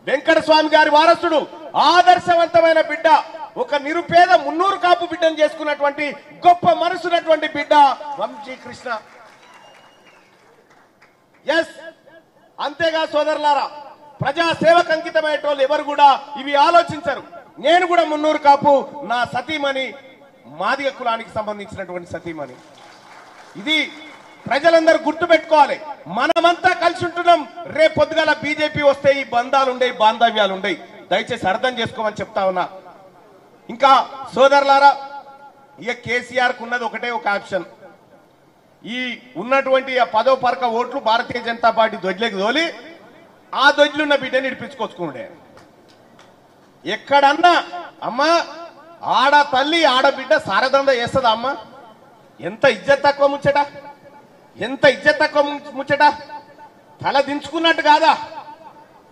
వెంకటస్వామి గారి వారసుడు, ఆదర్శవంతమైన బిడ్డ, ఒక నిరుపేద మున్నూరు కాపు బిడ్డను చేసుకున్నటువంటి గొప్ప మనసున్నటువంటి బిడ్డ వంశీకృష్ణ. ఎస్, అంతేగా సోదరులారా, ప్రజా సేవకు అంకితమయ్యేటోళ్ళు ఎవరు కూడా ఇవి ఆలోచించరు. నేను కూడా మున్నూరు కాపు, నా సతీమణి మాదిగ కులానికి సంబంధించినటువంటి సతీమణి. ఇది ప్రజలందరూ గుర్తు పెట్టుకోవాలి. మనమంతా కలిసి ఉంటున్నాం. రేపు పొద్దుగాల బీజేపీ వస్తే ఈ బంధాలు ఉండయి, బాంధవ్యాలు ఉండయి. దయచేసి అర్థం చేసుకోమని చెప్తా ఉన్నా. ఇంకా సోదరులారా, ఇక కేసీఆర్ కు ఉన్నది ఒకటే ఒక ఆప్షన్. ఈ ఉన్నటువంటి ఆ 10వ పరక ఓట్లు భారతీయ జనతా పార్టీ దొడ్లకు తోలి ఆ దొడ్లున్న బిడ్డని ఇడిపించుకొచ్చుకుండే. ఎక్కడన్నా అమ్మా ఆడ తల్లి ఆడబిడ్డ సారదండ చేస్తుందా అమ్మ? ఎంత ఇజ్జత్ తక్కువ ముచ్చట, ఎంత ఇజ్జత్ తక్కువ ముచ్చట. తల దించుకున్నట్టు కాదా?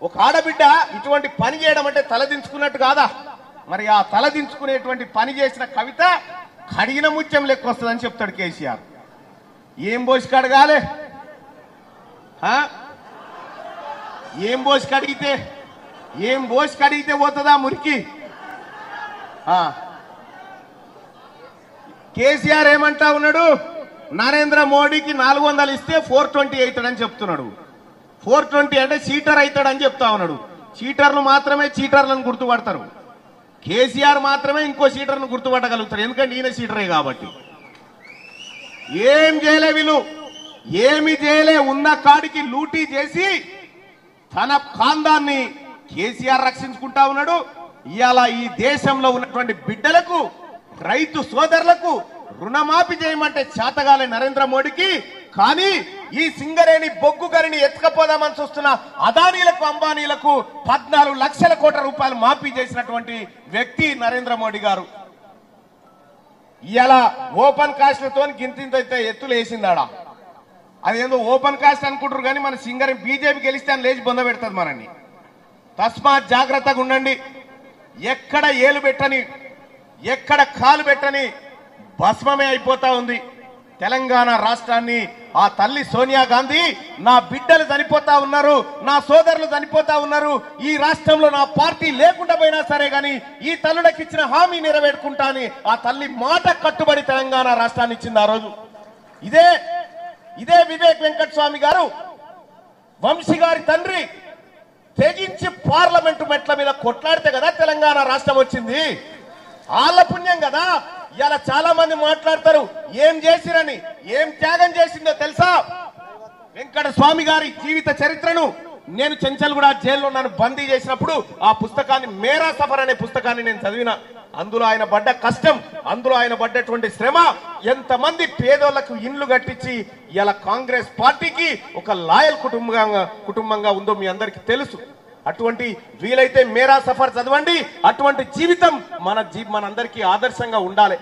ఒక ఆడబిడ్డ ఇటువంటి పని చేయడం అంటే తల దించుకున్నట్టు కాదా? మరి ఆ తల దించుకునేటువంటి పని చేసిన కవిత కడిగిన ముత్యం లెక్క వస్తుందని చెప్తాడు కేసీఆర్. ఏం పోసి కడగాలి? ఏం పోసి కడిగితే పోతుందా మురికి? కేసీఆర్ ఏమంటా ఉన్నాడు? నరేంద్ర మోడీకి 400 ఇస్తే 420 అవుతాడని చెప్తున్నాడు. 420 అంటే చీటర్ అవుతాడని చెప్తా ఉన్నాడు. చీటర్లు మాత్రమే చీటర్లను గుర్తుపడతారు. కేసీఆర్ మాత్రమే ఇంకో చీటర్ను గుర్తుపట్టగలుగుతారు, ఎందుకంటే ఈయన చీటరే కాబట్టి. ఏం చేయలే వీళ్ళు, ఏమి చేయలే. ఉన్న కాడికి లూటీ చేసి తన ఖాందాన్ని కేసీఆర్ రక్షించుకుంటా ఉన్నాడు. ఇవాళ ఈ దేశంలో ఉన్నటువంటి బిడ్డలకు, రైతు సోదరులకు రుణమాఫీ చేయమంటే చేతగాలే నరేంద్ర మోడీకి. కానీ ఈ సింగరేణి బొగ్గు గనిని ఎత్తుకపోదామని చూస్తున్న అదానీలకు, అంబానీలకు 14 లక్షల కోట్ల రూపాయలు మాఫీ చేసినటువంటి వ్యక్తి నరేంద్ర మోడీ గారు. ఇలా ఓపెన్ కాస్ట్లతో గింతింత ఎత్తులు వేసిందాడా? అదేందో ఓపెన్ కాస్ట్ అనుకుంటారు, కానీ మన సింగరేణి బీజేపీ గెలిస్తే అని లేచి బొంద పెడుతుంది మనని. తస్మాత్ జాగ్రత్తగా ఉండండి. ఎక్కడ ఏలు పెట్టని, ఎక్కడ కాలు పెట్టని భస్మమే అయిపోతా ఉంది తెలంగాణ రాష్ట్రాన్ని. ఆ తల్లి సోనియా గాంధీ, నా బిడ్డలు చనిపోతా ఉన్నారు, నా సోదరులు చనిపోతా ఉన్నారు, ఈ రాష్ట్రంలో నా పార్టీ లేకుండా పోయినా సరే గాని ఈ తల్లులకు ఇచ్చిన హామీ నెరవేర్చుకుంటా అని ఆ తల్లి మాట కట్టుబడి తెలంగాణ రాష్ట్రాన్ని ఇచ్చింది ఆ రోజు. ఇదే వివేక్ వెంకటస్వామి గారు, వంశీ గారి తండ్రి, తెగించి పార్లమెంటు మెట్ల మీద కొట్లాడితే కదా తెలంగాణ రాష్ట్రం వచ్చింది. వాళ్ళ పుణ్యం కదా. ఇలా చాలా మంది మాట్లాడతారు ఏం చేసిరని. ఏం త్యాగం చేసిందో తెలుసా? వెంకటస్వామి గారి జీవిత చరిత్రను నేను చెంచల్గూడ జైల్లో నన్ను బందీ చేసినప్పుడు ఆ పుస్తకాన్ని, మేరా సఫర్ అనే పుస్తకాన్ని నేను చదివిన. అందులో ఆయన పడ్డ కష్టం, అందులో ఆయన పడ్డటువంటి శ్రమ, ఎంతమంది పేదోళ్లకు ఇండ్లు కట్టించి ఇలా కాంగ్రెస్ పార్టీకి ఒక లాయల్ కుటుంబంగా ఉందో మీ అందరికీ తెలుసు. అటువంటి వీలైతే మేరా సఫర్ చదవండి. అటువంటి జీవితం మనందరికీ ఆదర్శంగా ఉండాలి.